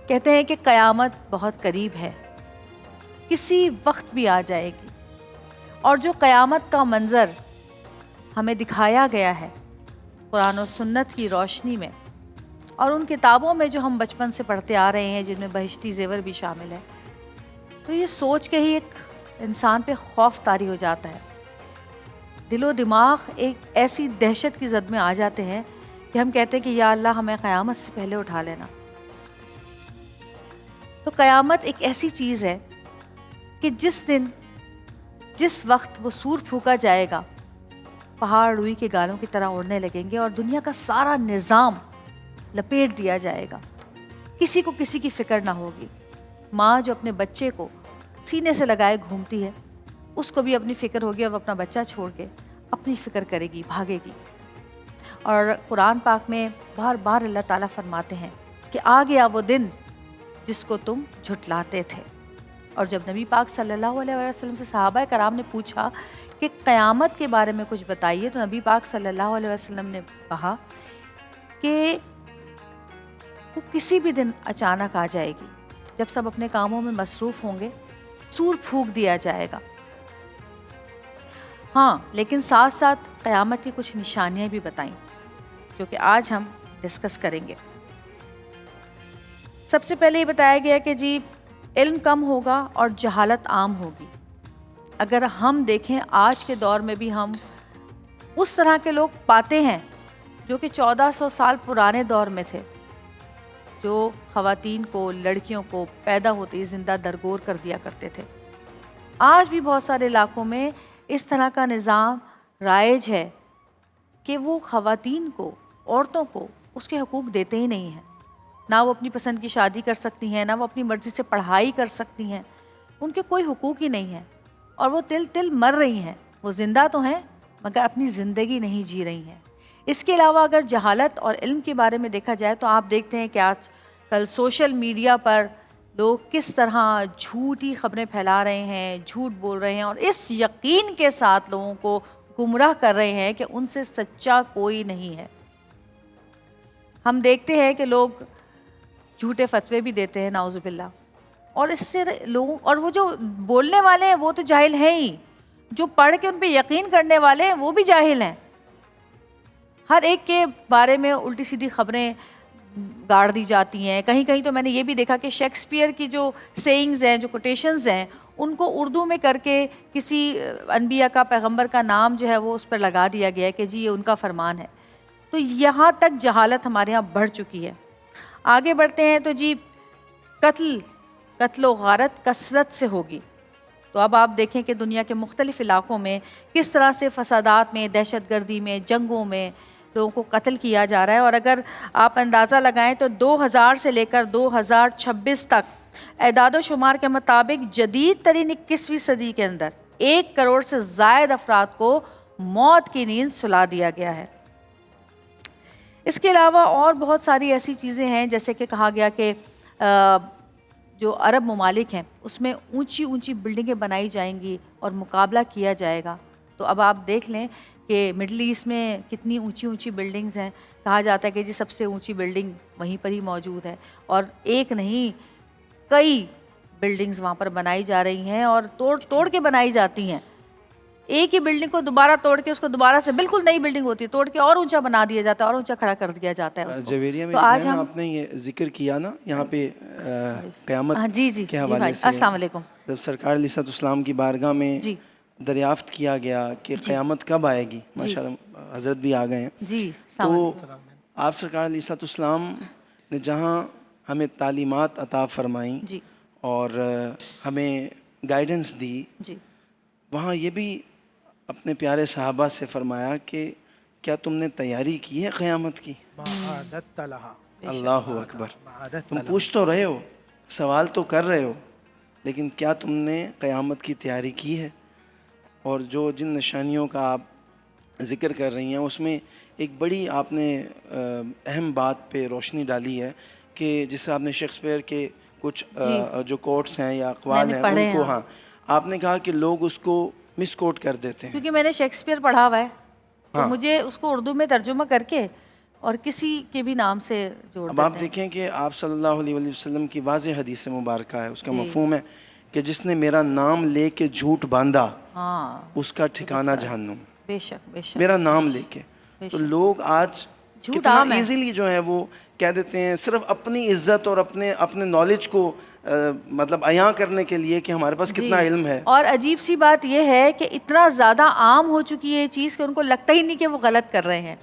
کہتے ہیں کہ قیامت بہت قریب ہے، کسی وقت بھی آ جائے گی، اور جو قیامت کا منظر ہمیں دکھایا گیا ہے قرآن و سنت کی روشنی میں، اور ان کتابوں میں جو ہم بچپن سے پڑھتے آ رہے ہیں جن میں بہشتی زیور بھی شامل ہے، تو یہ سوچ کے ہی ایک انسان پہ خوف طاری ہو جاتا ہے. دل و دماغ ایک ایسی دہشت کی زد میں آ جاتے ہیں کہ ہم کہتے ہیں کہ یا اللہ ہمیں قیامت سے پہلے اٹھا لینا. تو قیامت ایک ایسی چیز ہے کہ جس دن جس وقت وہ سور پھونکا جائے گا، پہاڑ روئی کے گالوں کی طرح اڑنے لگیں گے اور دنیا کا سارا نظام لپیٹ دیا جائے گا. کسی کو کسی کی فکر نہ ہوگی. ماں جو اپنے بچے کو سینے سے لگائے گھومتی ہے، اس کو بھی اپنی فکر ہوگی اور وہ اپنا بچہ چھوڑ کے اپنی فکر کرے گی، بھاگے گی. اور قرآن پاک میں بار بار اللہ تعالیٰ فرماتے ہیں کہ آ گیا وہ دن جس کو تم جھٹلاتے تھے. اور جب نبی پاک صلی اللہ علیہ وسلم سے صحابہ کرام نے پوچھا کہ قیامت کے بارے میں کچھ بتائیے، تو نبی پاک صلی اللہ علیہ وسلم نے کہا کہ وہ کسی بھی دن اچانک آ جائے گی، جب سب اپنے کاموں میں مصروف ہوں گے، سور پھونک دیا جائے گا. ہاں، لیکن ساتھ ساتھ قیامت کی کچھ نشانیاں بھی بتائیں جو کہ آج ہم ڈسکس کریں گے. سب سے پہلے یہ بتایا گیا کہ جی علم کم ہوگا اور جہالت عام ہوگی. اگر ہم دیکھیں آج کے دور میں بھی ہم اس طرح کے لوگ پاتے ہیں جو کہ 1400 سال پرانے دور میں تھے، جو خواتین کو، لڑکیوں کو پیدا ہوتے ہی زندہ درگور کر دیا کرتے تھے. آج بھی بہت سارے علاقوں میں اس طرح کا نظام رائج ہے کہ وہ خواتین کو، عورتوں کو اس کے حقوق دیتے ہی نہیں ہیں. نہ وہ اپنی پسند کی شادی کر سکتی ہیں، نہ وہ اپنی مرضی سے پڑھائی کر سکتی ہیں. ان کے کوئی حقوق ہی نہیں ہیں اور وہ تل تل مر رہی ہیں. وہ زندہ تو ہیں مگر اپنی زندگی نہیں جی رہی ہیں. اس کے علاوہ اگر جہالت اور علم کے بارے میں دیکھا جائے تو آپ دیکھتے ہیں کہ آج کل سوشل میڈیا پر لوگ کس طرح جھوٹی خبریں پھیلا رہے ہیں، جھوٹ بول رہے ہیں، اور اس یقین کے ساتھ لوگوں کو گمراہ کر رہے ہیں کہ ان سے سچا کوئی نہیں ہے. ہم دیکھتے ہیں کہ لوگ جھوٹے فتوے بھی دیتے ہیں نعوذ باللہ، اور اس سے لوگوں، اور وہ جو بولنے والے ہیں وہ تو جاہل ہیں ہی، جو پڑھ کے ان پہ یقین کرنے والے ہیں وہ بھی جاہل ہیں. ہر ایک کے بارے میں الٹی سیدھی خبریں گاڑ دی جاتی ہیں. کہیں کہیں تو میں نے یہ بھی دیکھا کہ شیکسپیئر کی جو سیئنگز ہیں، جو کوٹیشنز ہیں، ان کو اردو میں کر کے کسی انبیاء کا، پیغمبر کا نام جو ہے وہ اس پر لگا دیا گیا ہے کہ جی یہ ان کا فرمان ہے. تو یہاں تک جہالت ہمارے ہاں بڑھ چکی ہے. آگے بڑھتے ہیں تو جی قتل و غارت کثرت سے ہوگی. تو اب آپ دیکھیں کہ دنیا کے مختلف علاقوں میں کس طرح سے فسادات میں، دہشت گردی میں، جنگوں میں لوگوں کو قتل کیا جا رہا ہے. اور اگر آپ اندازہ لگائیں تو 2000 سے لے کر 2026 تک اعداد و شمار کے مطابق جدید ترین 21ویں صدی کے اندر 1 کروڑ سے زائد افراد کو موت کی نیند سلا دیا گیا ہے. اس کے علاوہ اور بہت ساری ایسی چیزیں ہیں، جیسے کہ کہا گیا کہ جو عرب ممالک ہیں اس میں اونچی اونچی بلڈنگیں بنائی جائیں گی اور مقابلہ کیا جائے گا. تو اب آپ دیکھ لیں کہ مڈل ایسٹ میں کتنی اونچی اونچی بلڈنگز ہیں. کہا جاتا ہے کہ جی سب سے اونچی بلڈنگ وہیں پر ہی موجود ہے، اور ایک نہیں کئی بلڈنگز وہاں پر بنائی جا رہی ہیں اور توڑ کے بنائی جاتی ہیں. ایک ہی بلڈنگ کو دوبارہ توڑ کے اس کو دوبارہ سے بالکل نئی بلڈنگ ہوتی ہے، توڑ کے اور اونچا بنا دیا جاتا ہے اور اونچا کھڑا کر دیا جاتا ہے اس کو. جویریہ میں تو آج ہم آپ نے یہ ذکر کیا نا یہاں پہ قیامت جی کے حوالے سے، السلام علیکم. جب سرکار علیہ السلام کی بارگاہ میں جی دریافت کیا گیا کہ قیامت کب آئے گی، ماشاءاللہ حضرت بھی آ گئے ہیں. جی تو آپ سرکار علیہ السلام نے جہاں ہمیں تعلیمات عطا فرمائیں جی اور ہمیں گائیڈنس دی، جی وہاں یہ بھی اپنے پیارے صحابہ سے فرمایا کہ کیا تم نے تیاری کی ہے قیامت کی؟ اللہ اکبر. تم پوچھ تو رہے ہو، سوال تو کر رہے ہو، لیکن کیا تم نے قیامت کی تیاری کی ہے؟ اور جو جن نشانیوں کا آپ ذکر کر رہی ہیں اس میں ایک بڑی آپ نے اہم بات پہ روشنی ڈالی ہے کہ جس طرح آپ نے شیکسپیئر کے کچھ جو کوٹس ہیں یا اقوال ہیں ان کو، ہاں آپ نے کہا کہ لوگ اس کو مس کوٹ کر دیتے ہیں. کیونکہ میں نے شیکسپیئر پڑھا ہوا ہے تو مجھے اس کو اردو میں ترجمہ کر کے اور کسی کے بھی نام سے جوڑ اب دیتے آپ ہیں. دیکھیں کہ آپ صلی اللہ علیہ وآلہ وسلم کی واضح حدیث مبارکہ ہے، اس کا جی. مفہوم ہے کہ جس نے میرا نام لے کے جھوٹ باندھا ہاں اس کا ٹھکانہ جہنم. بے شک بے شک. میرا نام لے کے تو لوگ آج جھوٹ کتنا عام ہے. ایزیلی جو ہے وہ کہہ دیتے ہیں صرف اپنی عزت اور اپنے نالج کو مطلب عیاں کرنے کے لیے کہ ہمارے پاس کتنا علم ہے. اور عجیب سی بات یہ ہے کہ اتنا زیادہ عام ہو چکی ہے یہ چیز کہ ان کو لگتا ہی نہیں کہ وہ غلط کر رہے ہیں.